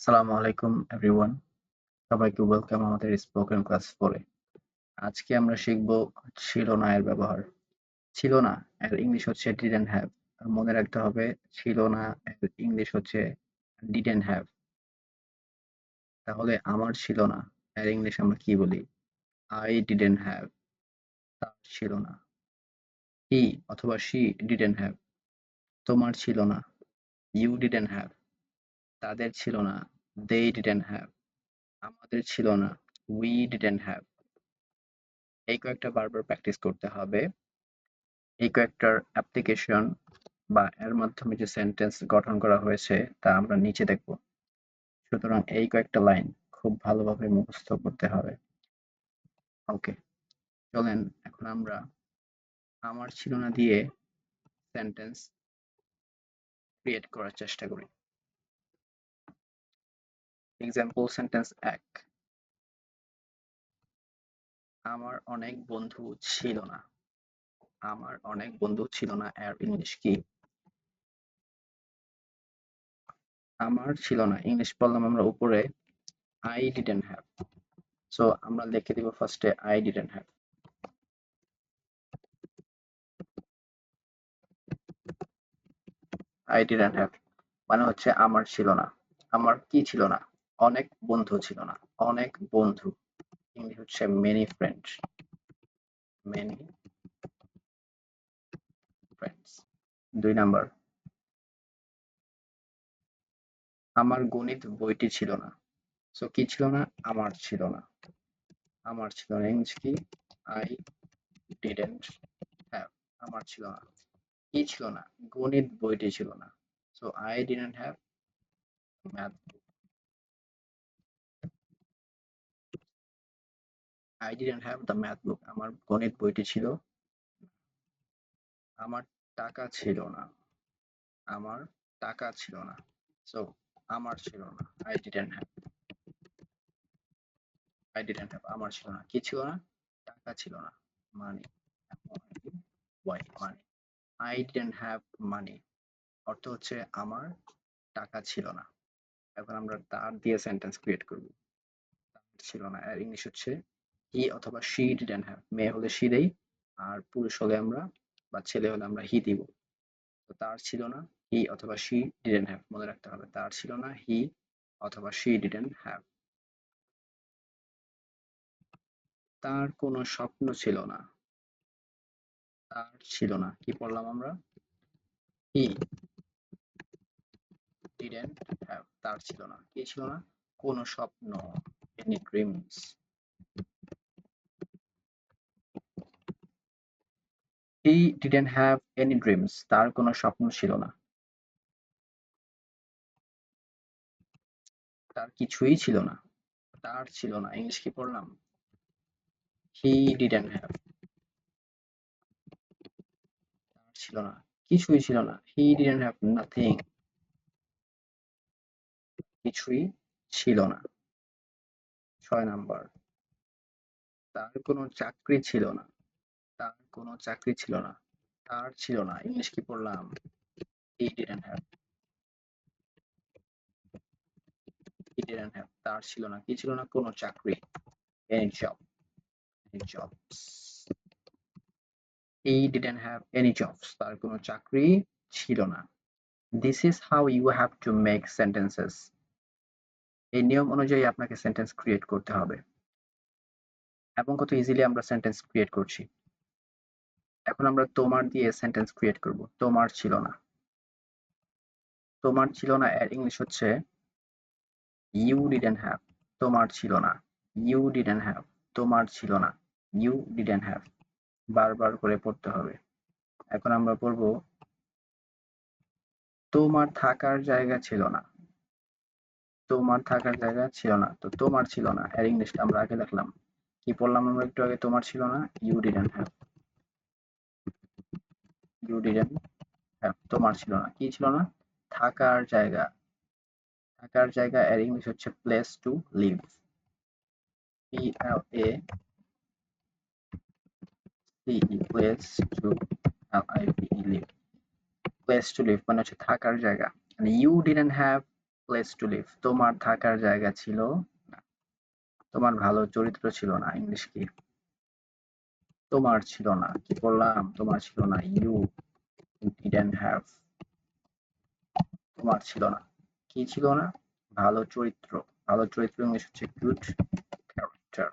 আসসালামু আলাইকুম এভরিওয়ান। সবাইকে ওয়েলকাম আমাদের স্পোকেন ক্লাস 4 এ। আজকে আমরা শিখব ছিল না এর ব্যবহার। ছিল না এর ইংলিশ হচ্ছে ডিডন্ট হ্যাভ। মনে রাখতে হবে ছিল না এর ইংলিশ হচ্ছে ডিডন্ট হ্যাভ। তাহলে আমার ছিল না এর ইংলিশ আমরা কি বলি? I didn't have. তার ছিল না। হি অথবা শি ডিডন্ট হ্যাভ। তোমার ছিল না। You didn't have. তাদের ছিল না। They didn't have. আমাদের ছিল না। We didn't have. এই কয়েকটা বারবার প্র্যাকটিস করতে হবে। এই কয়েকটার অ্যাপ্লিকেশন বা এর মাধ্যমে যে সেন্টেন্স গঠন করা হয়েছে তা আমরা নিচে দেখব। সুতরাং এই কয়েকটা লাইন খুব ভালোভাবে মুখস্থ করতে হবে। ওকে, চলেন এখন আমরা আমার ছিল না দিয়ে সেন্টেন্স ক্রিয়েট করার চেষ্টা করি। এক্সাম্পল সেন্টেন্স 1, আমার অনেক বন্ধু ছিল না। আমার অনেক বন্ধু ছিল না এর ইংলিশ কি? আমার ছিল না ইংলিশ বললাম আমরা উপরে আই ডিডন্ট হ্যাভ। সো আমরা লিখে দিব ফার্স্টে I didn't have. I didn't have মানে হচ্ছে আমার ছিল না। আমার কি ছিল না? অনেক বন্ধু ছিল না। অনেক বন্ধু ইংলিশ হচ্ছে many friends. Many friends. 2 number, আমার গণিত বইটি ছিল না। সো কি ছিল না? আমার ছিল না। আমার ছিল না ইংলিশ কি? I didn't have. আমার ছিল না। কি ছিল না? গণিত বইটি ছিল না। So I didn't have math. I didn't have the math বুক। আমার গণিত বইটি ছিল। আমার টাকা ছিল না। আমার টাকা ছিল না। সো আমার ছিল না। I didn't have. I didn't have আমার ছিল না। কি ছিল না? টাকা ছিল না। Money. Why money. I didn't have money অর্থ হচ্ছে আমার টাকা ছিল না। এখন আমরা তার দিয়ে সেন্টেন্স ক্রিয়েট করব। ছিল না এর ইংলিশ হচ্ছে হি অথবা শি ডিডন্ট হ্যাভ। মেয়ে হলে শি দেই, আর পুরুষ হলে আমরা বা ছেলে হলে আমরা হি দিব। তো তার ছিল না, হি অথবা শি ডিডন্ট হ্যাভ। মনে রাখতে হবে তার ছিল না, হি অথবা শি ডিডন্ট হ্যাভ। তার কোনো স্বপ্ন ছিল না। তার ছিল না। কি পড়লাম আমরা? হি ডিডন্ট হ্যাভ। তার ছিল না। কি ছিল না? কোনো স্বপ্ন। Any dreams. He didn't have any dreams. তার কোনো স্বপ্ন ছিল না। তার কিছুই ছিল না। তার ছিল না। ইংলিশ কি পড়লাম? He didn't have. তার ছিল না। কিছুই ছিল না। হি ডিডন্ট হ্যাভ নাথিং। কিছুই ছিল না। 6 নাম্বার, তার কোনো চাকরি ছিল না। তার কোনো চাকরি ছিল না। তার ছিল না। ইংলিশ কি পড়লাম? He didn't have. He didn't have. তার ছিল না। কি ছিল না? কোনো চাকরি। Any job. Any jobs. He didn't have any jobs. তার কোনো চাকরি ছিল না। This is how you have to make sentences. এই নিয়ম অনুযায়ী আপনাকে সেন্টেন্স ক্রিয়েট করতে হবে। এবং কত ইজিলি আমরা সেন্টেন্স ক্রিয়েট করছি। এখন আমরা তোমার দিয়ে সেন্টেন্স ক্রিয়েট করব। তোমার ছিল না। তোমার ছিল না এর ইংলিশ হচ্ছে ইউ ডিডন্ট হ্যাভ। তোমার ছিল না। You didn't have. তোমার ছিল না। You didn't have. বারবার করে পড়তে হবে। এখন আমরা পড়ব তোমার থাকার জায়গা ছিল না। তোমার থাকার জায়গা ছিল না। তো তোমার ছিল না এর ইংলিশটা আমরা আগে দেখলাম। কি পড়লাম আমরা একটু আগে? তোমার ছিল না। You didn't have. You didn't have. তোমার ছিল না। কি ছিল না? থাকার জায়গা। থাকার জায়গা এর ইংলিশ হচ্ছে place to live. PLACE, place to LIVE, live. Place to live মানে হচ্ছে থাকার জায়গা। মানে you didn't have place to live, তোমার থাকার জায়গা ছিল না। তোমার ভালো চরিত্র ছিল না, ইংলিশ কি? তোমার ছিল না, কি বললাম? তোমার ছিল না, ইউ ডিডন্ট হ্যাভ। তোমার ছিল না, কি ছিল না? ভালো চরিত্র। ভালো চরিত্র ইংলিশ হচ্ছে good character.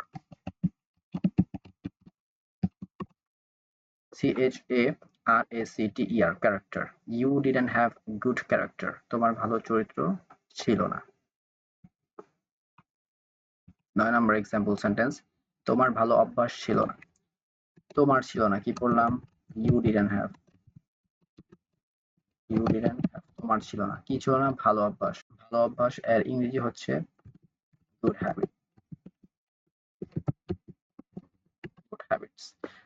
CHARACTER, character. You didn't have good character, তোমার ভালো চরিত্র ছিল না। 9 নম্বর এক্সাম্পল সেন্টেন্স, তোমার ভালো অভ্যাস ছিল না। তোমার ছিল না, কি পড়লাম? You didn't have. You didn't have, তোমার ছিল না, কি ছিল না? ভালো অভ্যাস। ভালো অভ্যাস এর ইংরেজি হচ্ছে গুড হ্যাবিট। গুড হ্যাবিটস,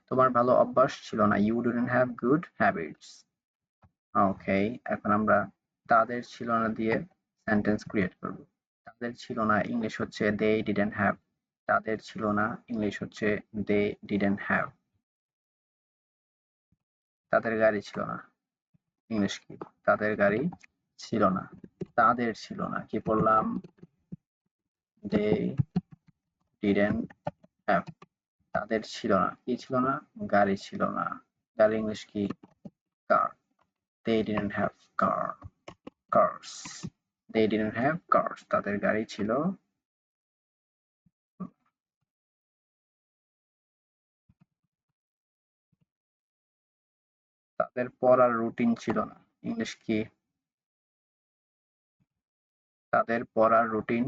তোমার ভালো অভ্যাস ছিল না, you didn't have good habits. Okay, এখন আমরা তাদের ছিল না দিয়ে সেন্টেন্স ক্রিয়েট করব। তাদের ছিল না ইংলিশ হচ্ছে দে ডিডন্ট হ্যাভ। তাদের ছিল না ইংলিশ হচ্ছে দে ডিডন্ট হ্যাভ। তাদের গাড়ি ছিল না, ইংলিশ কি? তাদের গাড়ি ছিল না। তাদের ছিল না, কি পড়লাম? They didn't have. তাদের ছিল না, কি ছিল না? গাড়ি ছিল না। গাড়ি ইংলিশ কি? Car. They didn't have car. Cars. They didn't have cars, তাদের গাড়ি ছিল। তাদের পড়ার রুটিন ছিল না, ইংলিশ কি? তাদের পড়ার রুটিন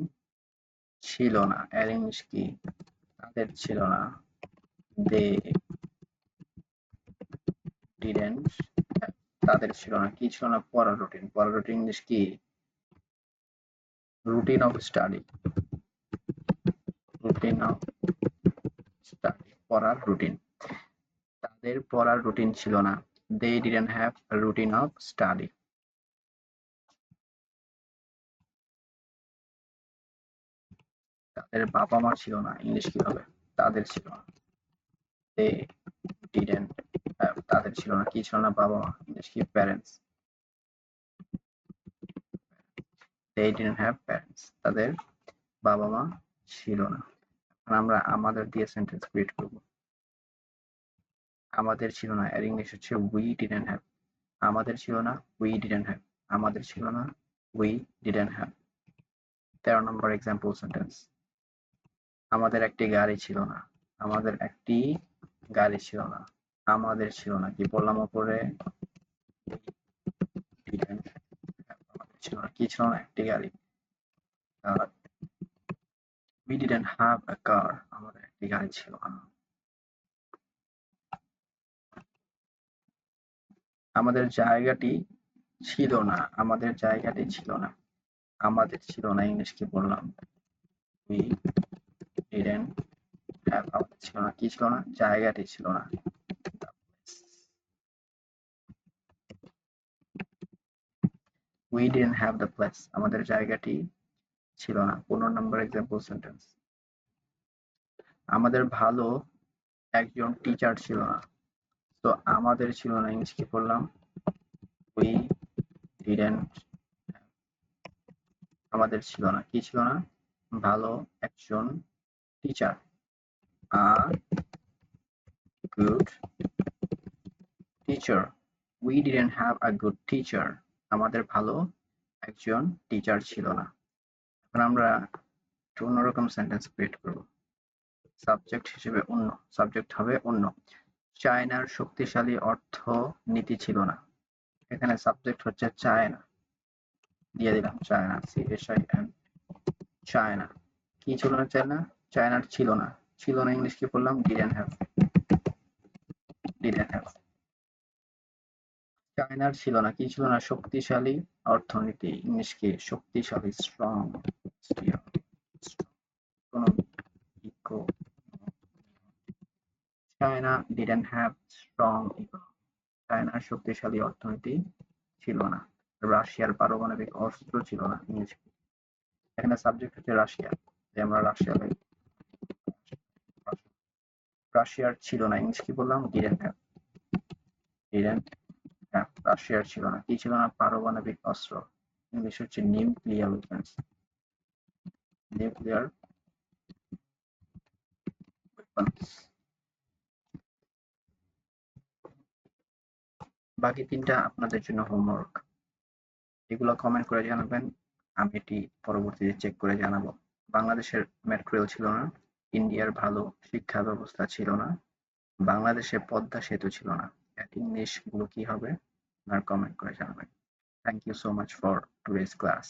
ছিল না, এর ইংলিশ কি? তাদের ছিল না, দে ডিডন্ট হ্যাভ। তাদের ছিল না, কি ছিল না? পড়ার রুটিন। পড়ার রুটিন ইংলিশ কি? Routine of study. Routine of study, পড়ার রুটিন। তাদের পড়ার রুটিন ছিল না, they didn't have a routine of study. তাদের বাবা মা ছিল না, ইংলিশ কি হবে? তাদের ছিল না, দে ডিডন্ট হ্যাভ। তাদের ছিল না, কি ছিল না? বাবা মা, ইংলিশ কি? Parents. They didn't have parents, তাদের বাবা মা ছিল না। এখন আমরা আমাদের দিয়ে সেন্টেন্স ক্রিয়েট করব। আমাদের ছিল না এর ইংলিশ হচ্ছে উই ডিডন্ট হ্যাভ। আমাদের ছিল না, উই ডিডন্ট হ্যাভ। আমাদের ছিল না, we didn't have. 13 number example sentence, আমাদের একটি গাড়ি ছিল না। আমাদের একটি গাড়ি ছিল না। আমাদের ছিল না, কি বললাম উপরে? didn't have, আমাদের ছিল না, কি ছিল না? একটি গাড়ি। we didn't have a car, আমাদের একটি গাড়ি ছিল না। আমাদের জায়গাটি ছিল না, আমাদের জায়গাটি ছিল না। আমাদের ছিল না, ইংলিশ কি বললাম? we didn't have, আমাদের ছিল না, কি ছিল না? জায়গাটি ছিল না। we didn't have the place, আমাদের জায়গাটি ছিল না। 15 নম্বর এক্সাম্পল সেন্টেন্স, আমাদের ভালো একজন টিচার ছিল না। তো আমাদের ছিল না, ইংলিশ কি বললাম? we didn't have, আমাদের ছিল না, কি ছিল না? ভালো একজন teacher. a good teacher, we didn't have a good teacher, আমাদের ভালো একজন টিচার ছিল না। এখন আমরা একটু অন্যরকম সেন্টেন্স ক্রিয়েট করব। সাবজেক্ট হিসেবে অন্য, সাবজেক্ট হবে অন্য। চায়নার শক্তিশালী অর্থনীতি ছিল না। এখানে সাবজেক্ট হচ্ছে চায়না, দিয়ে দিলাম চায়না, CHIN, চায়না। কি ছিল না? চায়না, চায়নার ছিল না। ছিল না ইংলিশ কি বললাম? Didn't have. Didn't have. চায়নার ছিল না, কি ছিল না? শক্তিশালী অর্থনীতি, ইংলিশ কি? শক্তিশালী, strong. China didn't have strong economy, চায়নার শক্তিশালী অর্থনীতি ছিল না। রাশিয়ার পারমাণবিক অস্ত্র ছিল না, ইংলিশ কি? এখানে সাবজেক্ট হচ্ছে রাশিয়া, যে আমরা রাশিয়া লিখব। রাশিয়ার ছিল না, ইংলিশ কি বললাম? Didn't have. ডিডন্ট হ্যাভ, রাশিয়ার ছিল না, কি ছিল না? পারমাণবিক অস্ত্র। ইংলিশ হচ্ছে নিউক্লিয়ার ওয়েপন্স। Nuclear weapons. বাকি ৩টা আপনাদের জন্য হোমওয়ার্ক। এগুলো কমেন্ট করে জানাবেন। আমি এটি পরবর্তীতে চেক করে জানাবো। বাংলাদেশের মেট্রো রেল ছিল না, ইন্ডিয়ার ভালো শিক্ষা ব্যবস্থা ছিল না, বাংলাদেশে পদ্মা সেতু ছিল না। এর ইংলিশ গুলো কি হবে? আপনারা কমেন্ট করে জানাবেন। Thank you so much for today's class.